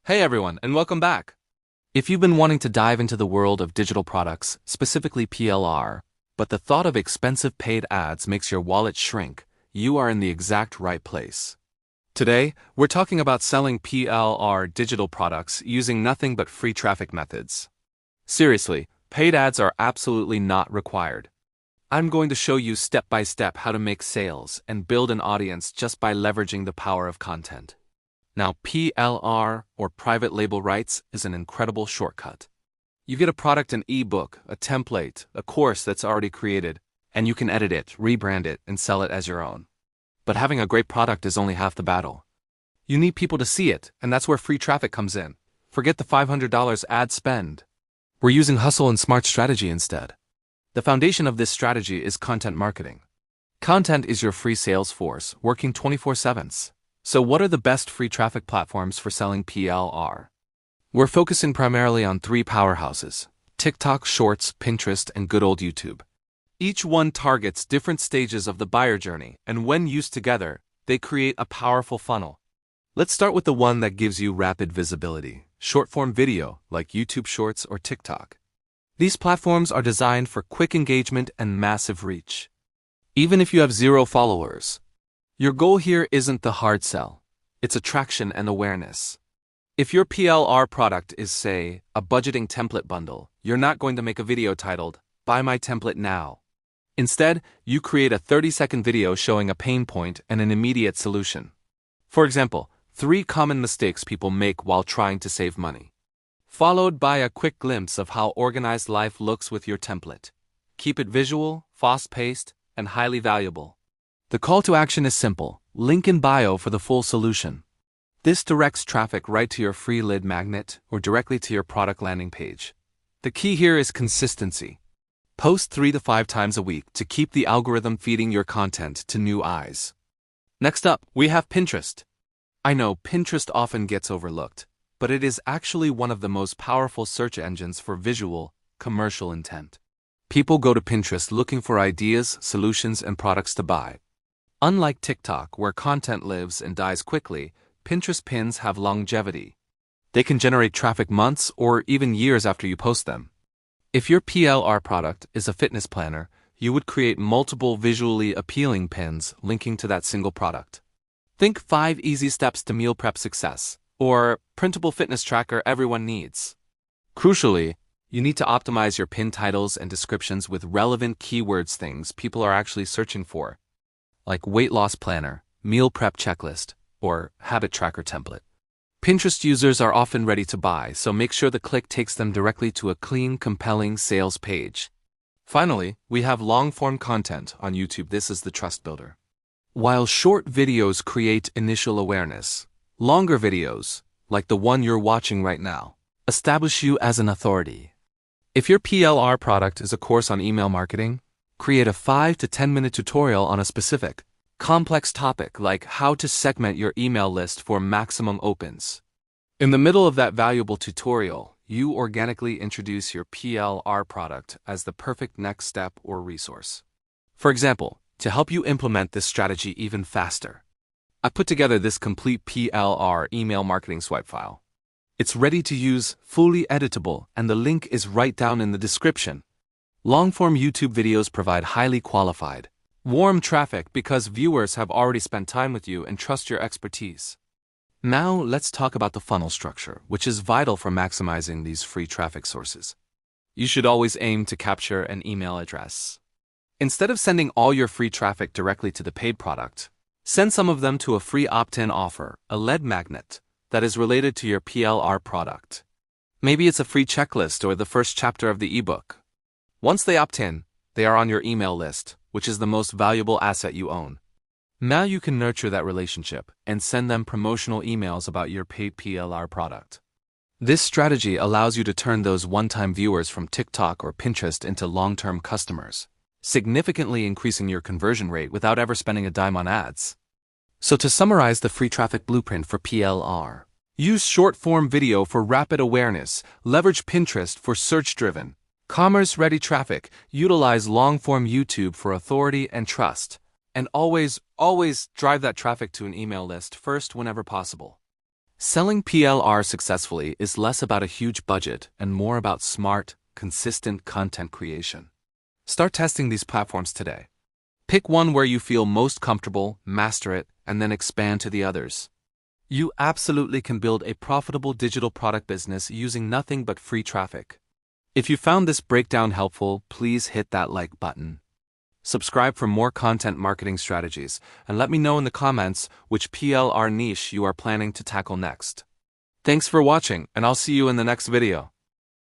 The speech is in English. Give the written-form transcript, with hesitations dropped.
Hey everyone, and welcome back. If you've been wanting to dive into the world of digital products, specifically PLR, but the thought of expensive paid ads makes your wallet shrink, you are in the exact right place. Today, we're talking about selling PLR digital products using nothing but free traffic methods. Seriously, paid ads are absolutely not required. I'm going to show you step by step how to make sales and build an audience just by leveraging the power of content. Now, PLR, or private label rights, is an incredible shortcut. You get a product, an ebook, a template, a course that's already created, and you can edit it, rebrand it, and sell it as your own. But having a great product is only half the battle. You need people to see it, and that's where free traffic comes in. Forget the $500 ad spend. We're using hustle and smart strategy instead. The foundation of this strategy is content marketing. Content is your free sales force, working 24/7. So what are the best free traffic platforms for selling PLR? We're focusing primarily on three powerhouses: TikTok, Shorts, Pinterest, and good old YouTube. Each one targets different stages of the buyer journey, and when used together, they create a powerful funnel. Let's start with the one that gives you rapid visibility: short-form video, like YouTube Shorts or TikTok. These platforms are designed for quick engagement and massive reach. Even if you have 0 followers, your goal here isn't the hard sell, it's attraction and awareness. If your PLR product is, say, a budgeting template bundle, you're not going to make a video titled, "Buy my template now." Instead, you create a 30-second video showing a pain point and an immediate solution. For example, 3 common mistakes people make while trying to save money, followed by a quick glimpse of how organized life looks with your template. Keep it visual, fast-paced, and highly valuable. The call to action is simple: link in bio for the full solution. This directs traffic right to your free lead magnet or directly to your product landing page. The key here is consistency. Post 3 to 5 times a week to keep the algorithm feeding your content to new eyes. Next up, we have Pinterest. I know Pinterest often gets overlooked, but it is actually one of the most powerful search engines for visual, commercial intent. People go to Pinterest looking for ideas, solutions, and products to buy. Unlike TikTok, where content lives and dies quickly, Pinterest pins have longevity. They can generate traffic months or even years after you post them. If your PLR product is a fitness planner, you would create multiple visually appealing pins linking to that single product. Think 5 easy steps to meal prep success, or printable fitness tracker everyone needs. Crucially, you need to optimize your pin titles and descriptions with relevant keywords, things people are actually searching for, like weight loss planner, meal prep checklist, or habit tracker template. Pinterest users are often ready to buy, so make sure the click takes them directly to a clean, compelling sales page. Finally, we have long-form content on YouTube. This is the trust builder. While short videos create initial awareness, longer videos, like the one you're watching right now, establish you as an authority. If your PLR product is a course on email marketing, create a 5 to 10-minute tutorial on a specific, complex topic like how to segment your email list for maximum opens. In the middle of that valuable tutorial, you organically introduce your PLR product as the perfect next step or resource. For example, to help you implement this strategy even faster, I put together this complete PLR email marketing swipe file. It's ready to use, fully editable, and the link is right down in the description. Long-form YouTube videos provide highly qualified, warm traffic because viewers have already spent time with you and trust your expertise. Now let's talk about the funnel structure, which is vital for maximizing these free traffic sources. You should always aim to capture an email address. Instead of sending all your free traffic directly to the paid product, send some of them to a free opt-in offer, a lead magnet, that is related to your PLR product. Maybe it's a free checklist or the first chapter of the ebook. Once they opt in, they are on your email list, which is the most valuable asset you own. Now you can nurture that relationship and send them promotional emails about your paid PLR product. This strategy allows you to turn those one-time viewers from TikTok or Pinterest into long-term customers, significantly increasing your conversion rate without ever spending a dime on ads. So to summarize the free traffic blueprint for PLR, use short-form video for rapid awareness, leverage Pinterest for search-driven, commerce-ready traffic, utilize long-form YouTube for authority and trust, and always drive that traffic to an email list first whenever possible. Selling PLR successfully is less about a huge budget and more about smart, consistent content creation. Start testing these platforms today. Pick one where you feel most comfortable, master it, and then expand to the others. You absolutely can build a profitable digital product business using nothing but free traffic. If you found this breakdown helpful, please hit that like button. Subscribe for more content marketing strategies, and let me know in the comments which PLR niche you are planning to tackle next. Thanks for watching, and I'll see you in the next video.